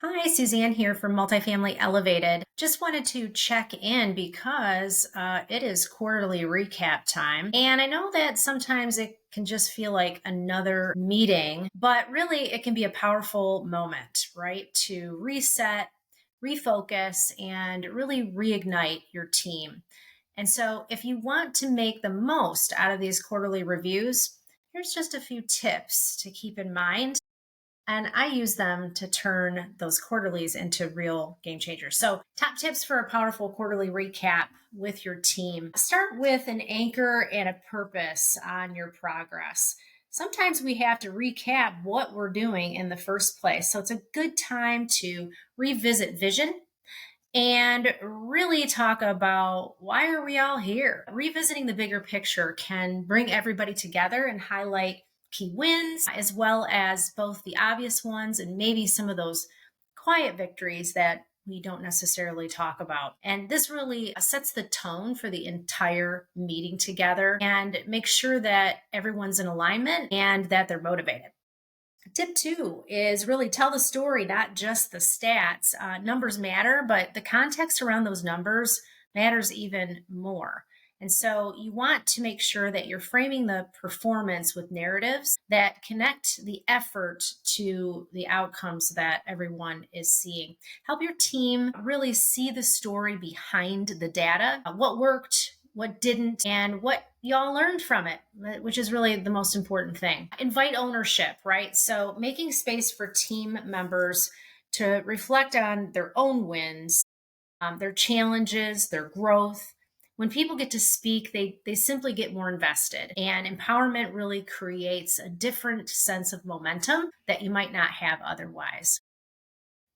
Hi, Suzanne here from Multifamily Elevated. Just wanted to check in because it is quarterly recap time. And I know that sometimes it can just feel like another meeting, but really it can be a powerful moment, right? To reset, refocus, and really reignite your team. And so, if you want to make the most out of these quarterly reviews, here's just a few tips to keep in mind, and I use them to turn those quarterlies into real game changers. So, top tips for a powerful quarterly recap with your team: start with an anchor and a purpose on your progress. Sometimes we have to recap what we're doing in the first place. So, it's a good time to revisit vision and really talk about why are we all here. Revisiting the bigger picture can bring everybody together and highlight key wins as well as both the obvious ones and maybe some of those quiet victories that we don't necessarily talk about. And this really sets the tone for the entire meeting together and makes sure that everyone's in alignment and that they're motivated. Tip two is really tell the story, not just the stats. Numbers matter, but the context around those numbers matters even more. And so you want to make sure that you're framing the performance with narratives that connect the effort to the outcomes that everyone is seeing. Help your team really see the story behind the data, what worked, what didn't, and what y'all learned from it, which is really the most important thing. Invite ownership, right? So making space for team members to reflect on their own wins, their challenges, their growth. When people get to speak, they simply get more invested. And empowerment really creates a different sense of momentum that you might not have otherwise.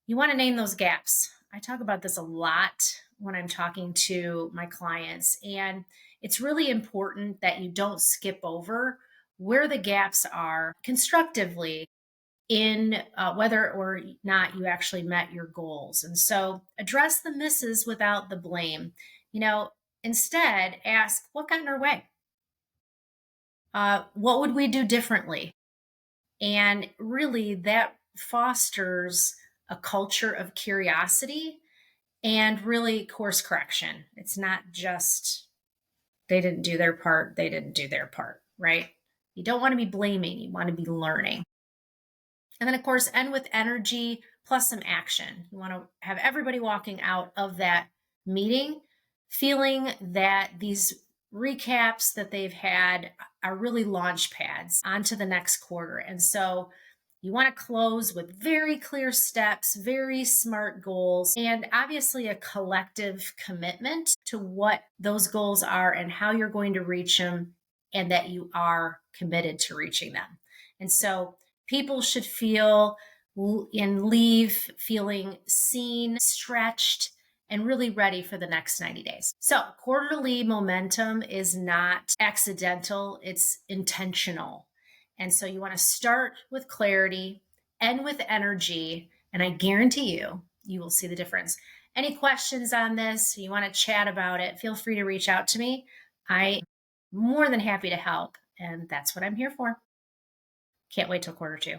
You want to name those gaps. I talk about this a lot when I'm talking to my clients, and it's really important that you don't skip over where the gaps are constructively in whether or not you actually met your goals. And so address the misses without the blame. You know, instead, ask what got in our way? What would we do differently? And really, that fosters a culture of curiosity and really course correction. It's not just they didn't do their part, they didn't do their part, right? You don't want to be blaming, you want to be learning. And then, of course, end with energy plus some action. You want to have everybody walking out of that meeting feeling that these recaps that they've had are really launch pads onto the next quarter. And so you want to close with very clear steps, very smart goals, and obviously a collective commitment to what those goals are and how you're going to reach them, and that you are committed to reaching them. And so people should feel and leave feeling seen, stretched, and really ready for the next 90 days. So, quarterly momentum is not accidental, it's intentional. And so, you want to start with clarity, end with energy, and I guarantee you, you will see the difference. Any questions on this? You want to chat about it? Feel free to reach out to me. I'm more than happy to help, and that's what I'm here for. Can't wait till quarter two.